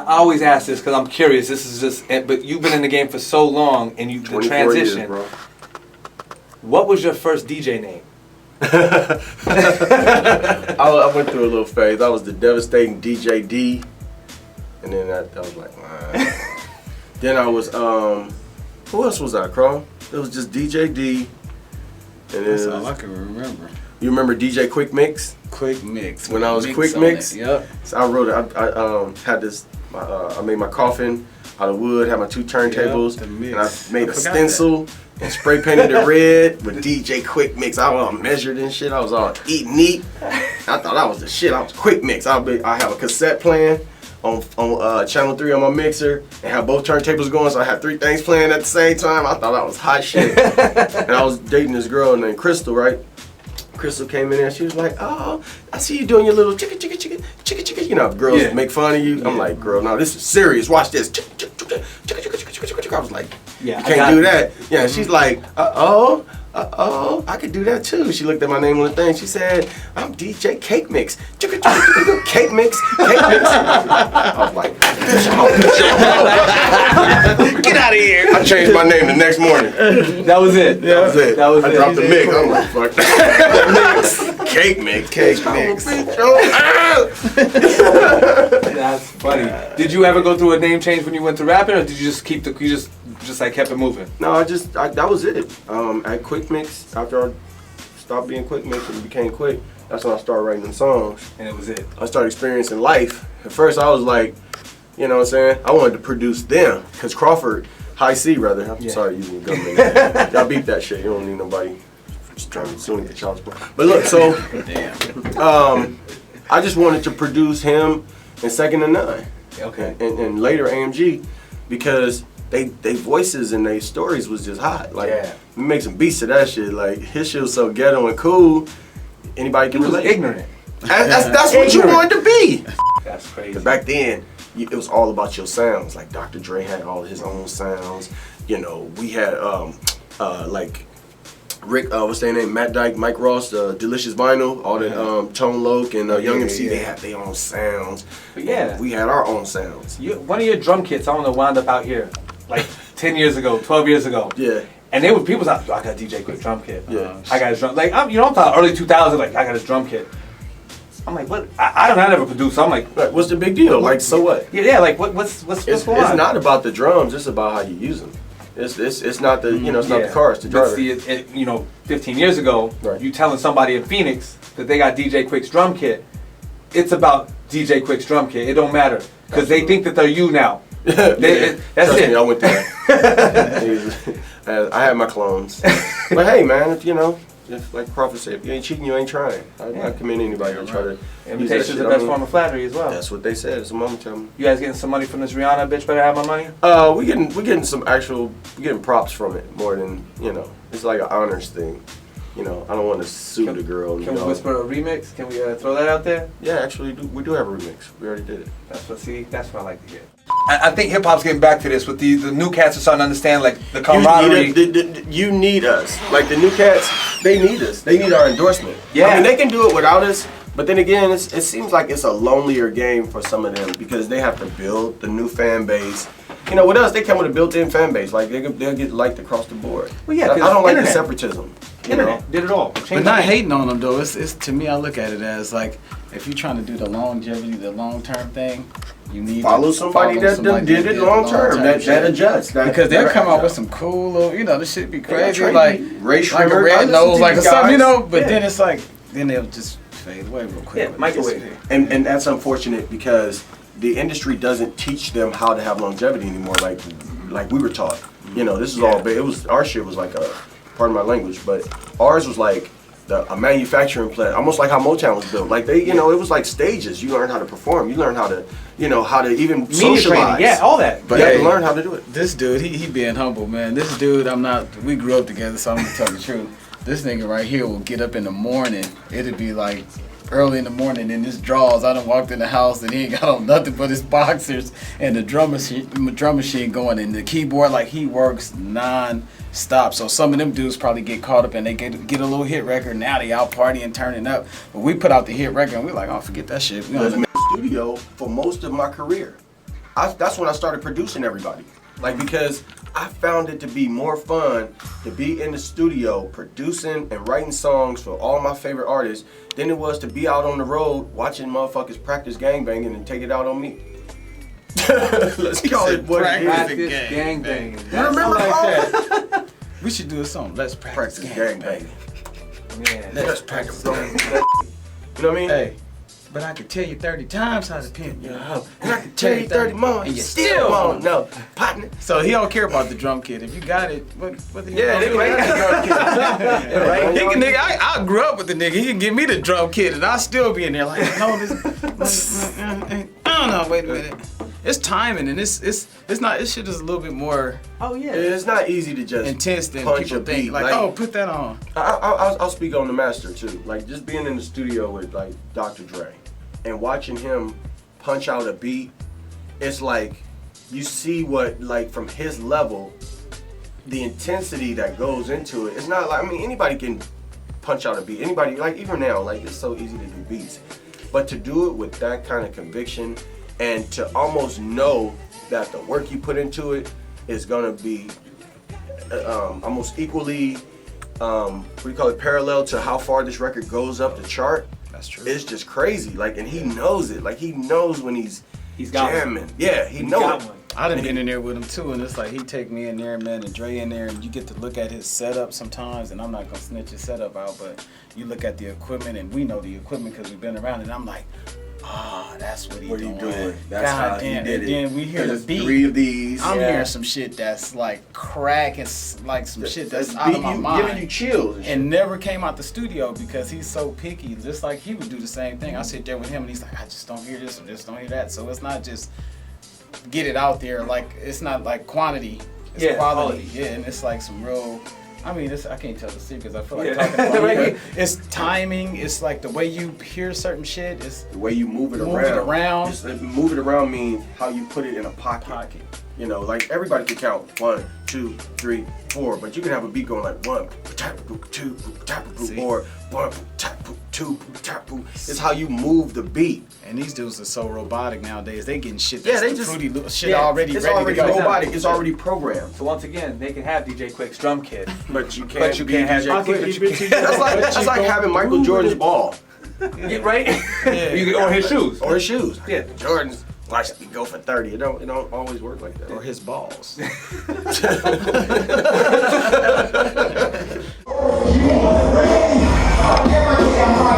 I always ask this because I'm curious. This is just, but you've been in the game for so long, and you the transition. Years, bro. What was your first DJ name? I went through a little phase. I was the devastating DJ D, and then I was like, then I was who else was I, Chrome? It was just DJ D. And that's all I can remember. You remember DJ Quik Mix? Quik Mix. When I was Quik Mix, yep. So I wrote it. I had this. I made my coffin out of wood. Had my 2 turntables, and I made a stencil and spray painted it red with DJ Quik Mix. I was all measured and shit. I was all eating neat. I thought I was the shit. I was Quik Mix. I have a cassette playing on channel 3 on my mixer and have both turntables going, so I had 3 things playing at the same time. I thought I was hot shit. And I was dating this girl named Crystal, right? Crystal came in there and she was like, "Oh, I see you doing your little chicka chicka chicka chicka chicka." You know, girls make fun of you. I'm like, "Girl, no, this is serious. Watch this." Chicka chicka chicka chicka chicka chicka chicka. I was like, "You can't do that." Yeah, she's like, "Uh-oh, I could do that too." She looked at my name on the thing. She said, "I'm DJ Cake Mix." Chicka chicka chicka Cake Mix, Cake Mix. I was like, "Get out of here." I changed my name the next morning. That was it. That was it. That was I it. dropped the mix. I'm like, fuck that. Mix. Cake Mix. Cake Mix. That's funny. Did you ever go through a name change when you went to rapping, or did you just keep you just like kept it moving? No, that was it. At Quik Mix, after I stopped being Quik Mix and became Quik, that's when I started writing them songs. And it was it. I started experiencing life. At first I was like, you know what I'm saying? I wanted to produce them, because Quik Hi-C rather. I'm sorry using the government. Y'all beat that shit. You don't need nobody just trying to soon get child support. But look, so I just wanted to produce him and Second to None. Okay. And later AMG, because they voices and they stories was just hot. Like we make some beats to that shit. Like his shit was so ghetto and cool, anybody can relate. Ignorant. That's what you wanted to be. That's crazy. Because back then, it was all about your sounds. Like Dr. Dre had all his own sounds. You know, we had like Rick, what's their name? Matt Dyke, Mike Ross, Delicious Vinyl, all the Tone Loc and Young MC. They had their own sounds. But we had our own sounds. One of your drum kits, I don't know, wound up out here, like 10 years ago, 12 years ago. Yeah. And they were people was like, "I got DJ Quik drum kit. Yeah. I got his drum." Like I'm talking early 2000s. Like I got his drum kit. I'm like, what? I never produced. So I'm like, what's the big deal? Like, so what? Yeah. Like, what's going on? It's not about the drums. It's about how you use them. It's not the it's not the car. It's the driver. See, 15 years ago, you telling somebody in Phoenix that they got DJ Quik's drum kit. It's about DJ Quik's drum kit. It don't matter because they think that they're you now. That's Trust it. me, I went there. I had my clones. But hey, man, if like Crawford said, if you ain't cheating, you ain't trying. I commend anybody to try to. Imitation is the best form of flattery as well. That's what they said. It's a moment tell me. You guys getting some money from this Rihanna bitch? Better have my money. We getting some actual. We getting props from it more than It's like an honors thing. I don't want to sue the girl. Can we whisper a remix? Can we throw that out there? Yeah, actually, we do have a remix. We already did it. That's what I like to hear. I think hip hop's getting back to this with the new cats are starting to understand like the camaraderie. You need us. Like the new cats, they need us. They need our endorsement. Yeah. I mean, they can do it without us, but then again, it seems like it's a lonelier game for some of them because they have to build the new fan base. With us, they come with a built-in fan base. Like they'll get liked across the board. Well, yeah, I don't like the internet. Separatism. Internet did it all. But not hating on them though. It's to me, I look at it as like if you're trying to do the longevity, the long-term thing, you need follow somebody that did it long-term. That adjusts. Because they'll come up with some cool little, this shit be crazy, like Ray like a Shrimmer, red nose, like something, But then it's like, then they'll just fade away real quick. Yeah, microwave. And that's unfortunate because the industry doesn't teach them how to have longevity anymore, like we were taught. This is all. Our shit was like a. Pardon my language, but ours was like a manufacturing plant, almost like how Motown was built. Like they, it was like stages. You learn how to perform. You learn how to, how to even socialize. Training, yeah, all that. But you have to learn how to do it. This dude, he being humble, man. This dude, we grew up together, so I'm gonna tell the truth. This nigga right here will get up in the morning. It'd be like early in the morning in his drawers. I done walked in the house and he ain't got on nothing but his boxers and the drum machine going and the keyboard. Like he works non-stop. So some of them dudes probably get caught up and they get a little hit record. Now they out partying, turning up. But we put out the hit record and we like, oh, forget that shit. I was in the studio for most of my career. that's when I started producing everybody. Like, because I found it to be more fun to be in the studio producing and writing songs for all my favorite artists than it was to be out on the road watching motherfuckers practice gangbanging and take it out on me. Let's call it what it is. Practice gangbanging. You remember that? We should do a song. Let's practice gangbanging. Man, Let's practice gangbanging. You know what I mean? Hey, but I could tell you 30 times how to pimp your hoe. And I can tell you 30 more and you still won't know. Partner. So he don't care about the drum kit. If you got it, what the Yeah, nigga they got the drum kit. right? He can, nigga, I grew up with the nigga. He can give me the drum kit, and I'll still be in there like, no, this. I don't know. Wait a minute. It's timing, and it's not. This shit is a little bit more. Oh yeah. It's not easy to just intense than punch people a think. beat. Like, oh, put that on. I'll speak on the master too. Like, just being in the studio with like Dr. Dre and watching him punch out a beat, it's like you see what, like, from his level, the intensity that goes into it. It's not like, I mean, anybody can punch out a beat. Anybody, like, even now, like, it's so easy to do beats. But to do it with that kind of conviction and to almost know that the work you put into it is gonna be almost equally, what do you call it, parallel to how far this record goes up the chart. That's true. It's just crazy. Like, and he knows it. Like, he knows when he's got jamming. One. Yeah, he knows it. I done been in there with him too, and it's like he take me in there, man, and Dre in there, and you get to look at his setup sometimes, and I'm not gonna snitch his setup out, but you look at the equipment, and we know the equipment because we've been around, and I'm like, that's what What doing. he doing? That's God how he damn. did And it. then we hear the There's beat. 3 of these. I'm hearing some shit that's like crack and like some shit that's out of my mind. Giving you chills and never came out the studio because he's so picky. Just like he would do the same thing. I sit there with him and he's like, I just don't hear this or just don't hear that. So it's not just get it out there. Like, it's not like quantity. It's quality. Yeah, and it's like some real. I mean, I can't tell the secrets. I feel like talking about it. It's timing. It's like the way you hear certain shit. It's the way you move it around. Move it around means how you put it in a pocket. You know, like, everybody can count 1, 2, 3, 4, but you can have a beat going like 1, tap, boop, 2, boop, tap, boop, or 1, tap, boop, 2, boop, tap, boop. It's how you move the beat. And these dudes are so robotic nowadays. They getting shit. Yeah, they the just fruity shit already it's ready already to go. robotic. It's already programmed. So once again, they can have DJ Quick's drum kit, But you can't have DJ Quick. but you can't. That's like having Michael Jordan's ball. Yeah, right? Or his shoes. Or his shoes. Yeah. Jordan's watch me go for 30. It don't always work like that. Or his balls. You are ready. I can't get my